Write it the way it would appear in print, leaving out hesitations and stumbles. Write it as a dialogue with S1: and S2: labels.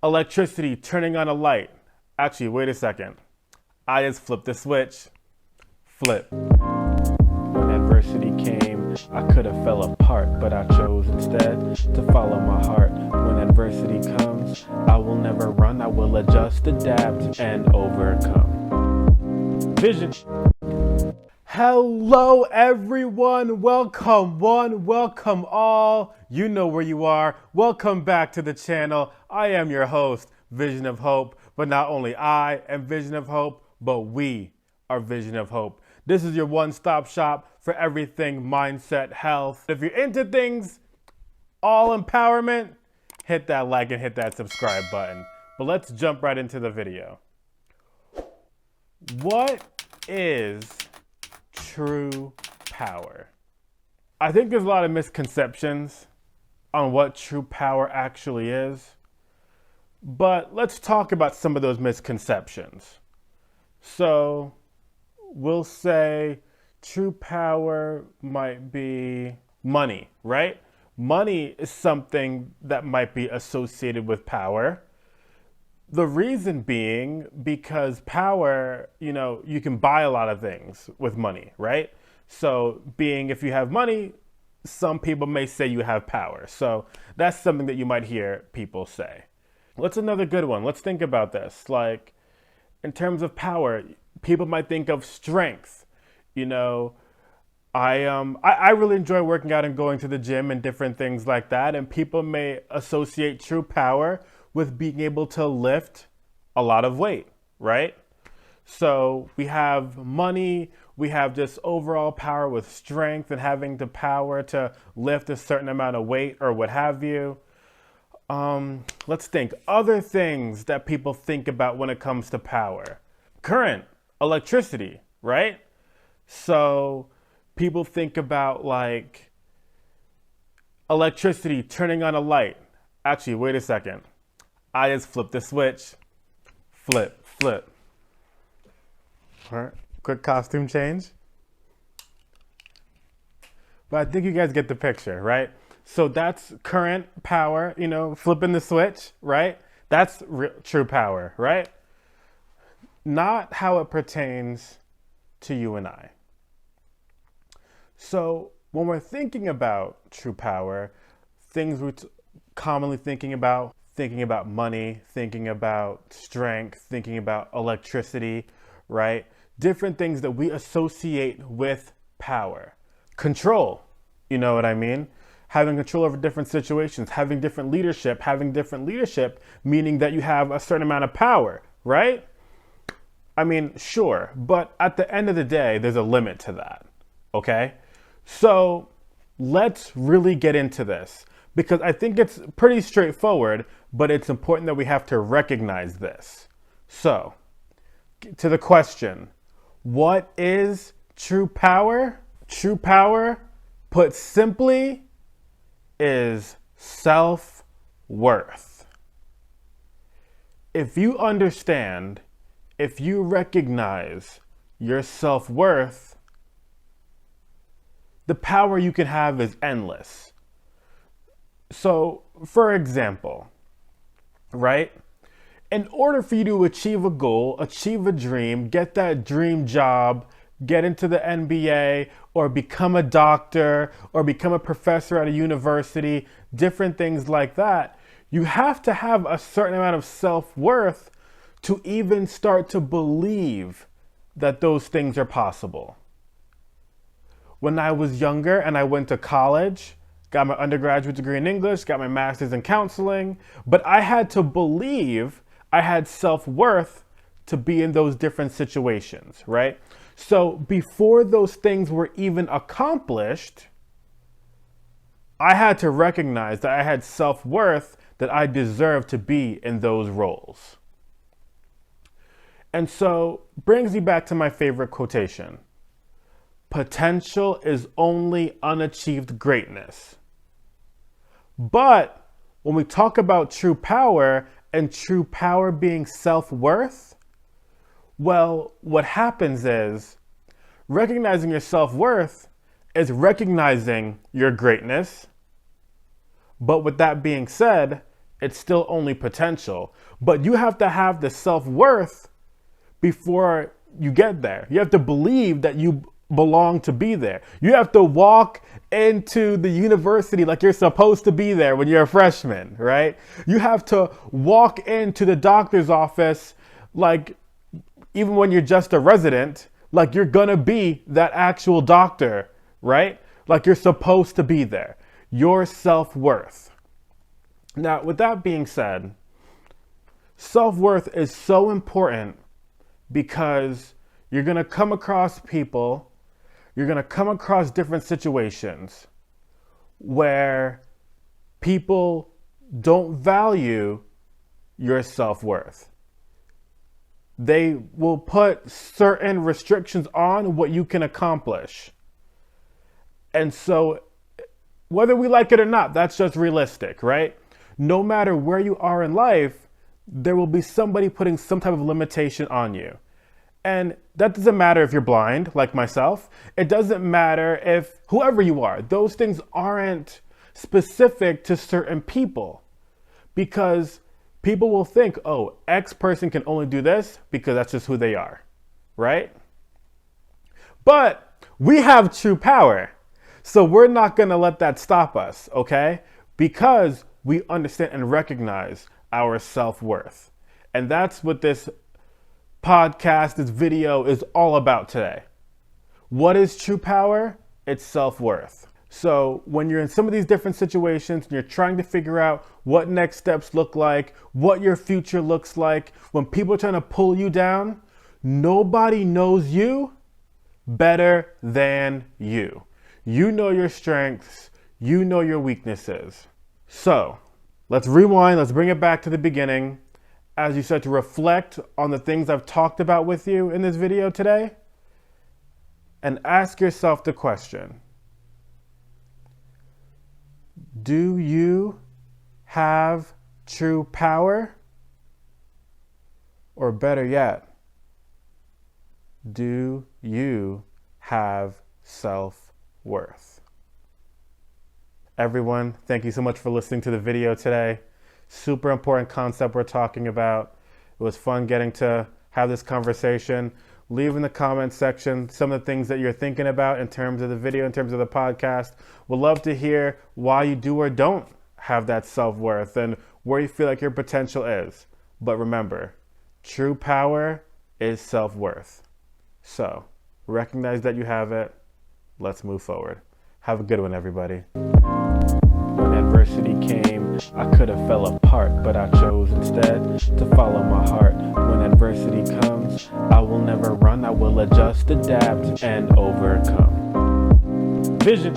S1: Electricity turning on a light. Actually, wait a second. I just flipped the switch. Flip. When adversity came, I could have fell apart, but I chose instead to follow my heart. When adversity comes, I will never run. I will adjust, adapt, and overcome. Vision. Hello everyone, welcome one, welcome all. You know where you are. Welcome back to the channel. I am your host, Vision of Hope, but not only I am Vision of Hope, but we are Vision of Hope. This is your one-stop shop for everything mindset, health. If you're into things, all empowerment, hit that like and hit that subscribe button. But let's jump right into the video. What is true power? I think there's a lot of misconceptions on what true power actually is, but let's talk about some of those misconceptions. So we'll say true power might be money, right? Money is something that might be associated with power. The reason being because power, you can buy a lot of things with money, right? So being if you have money, some people may say you have power. So that's something that you might hear people say. What's another good one? Let's think about this. Like in terms of power, people might think of strength. I really enjoy working out and going to the gym and different things like that. And people may associate true power with being able to lift a lot of weight, right? So we have money, we have just overall power with strength and having the power to lift a certain amount of weight or what have you. Let's think. Other things that people think about when it comes to power. Current, electricity, right? So people think about like electricity turning on a light. Actually, wait a second. I just flipped the switch. Flip. All right, quick costume change. But I think you guys get the picture, right? So that's current power, flipping the switch, right? That's true power, right? Not how it pertains to you and I. So when we're thinking about true power, things we're commonly thinking about money, thinking about strength, thinking about electricity, right? Different things that we associate with power. Control, you know what I mean? Having control over different situations, having different leadership meaning that you have a certain amount of power, right? I mean, sure, but at the end of the day, there's a limit to that, okay? So let's really get into this because I think it's pretty straightforward, but it's important that we have to recognize this. So, to the question, what is true power? True power, put simply, is self-worth. If you understand, if you recognize your self-worth, the power you can have is endless. So, for example, right? In order for you to achieve a goal, achieve a dream, get that dream job, get into the NBA, or become a doctor, or become a professor at a university, different things like that, you have to have a certain amount of self-worth to even start to believe that those things are possible. When I was younger and I went to college, got my undergraduate degree in English, got my master's in counseling, but I had to believe I had self-worth to be in those different situations, right? So before those things were even accomplished, I had to recognize that I had self-worth, that I deserved to be in those roles. And so brings me back to my favorite quotation. Potential is only unachieved greatness. But when we talk about true power and true power being self-worth, well, what happens is recognizing your self-worth is recognizing your greatness. But with that being said, It's still only potential. But you have to have the self-worth before you get there. You have to believe that you belong to be there. You have to walk into the university like you're supposed to be there when you're a freshman, right? You have to walk into the doctor's office like, even when you're just a resident, like you're gonna be that actual doctor, right? Like you're supposed to be there. Your self-worth. Now, with that being said, self-worth is so important because you're gonna come across people, you're gonna come across different situations where people don't value your self-worth. They will put certain restrictions on what you can accomplish. And so, whether we like it or not, that's just realistic, right? No matter where you are in life, there will be somebody putting some type of limitation on you. And that doesn't matter if you're blind, like myself. It doesn't matter if whoever you are. Those things aren't specific to certain people, because people will think, oh, X person can only do this because that's just who they are, right? But we have true power. So we're not going to let that stop us, okay? Because we understand and recognize our self-worth. And that's what this podcast, this video is all about today. What is true power? It's self-worth. So when you're in some of these different situations and you're trying to figure out what next steps look like, what your future looks like, when people are trying to pull you down, nobody knows you better than you. You know your strengths, you know your weaknesses. So let's rewind, let's bring it back to the beginning. As you start to reflect on the things I've talked about with you in this video today, and ask yourself the question, do you have true power? Or better yet, do you have self-worth? Everyone, thank you so much for listening to the video today. Super important concept we're talking about. It was fun getting to have this conversation. Leave in the comment section some of the things that you're thinking about in terms of the video, in terms of the podcast. We'd love to hear why you do or don't have that self-worth and where you feel like your potential is. But remember, true power is self-worth. So recognize that you have it. Let's move forward. Have a good one, everybody. When adversity came, I could have fell apart, but I chose instead to follow my heart. When adversity comes, I will never run. I will adjust, adapt, and overcome. Vision.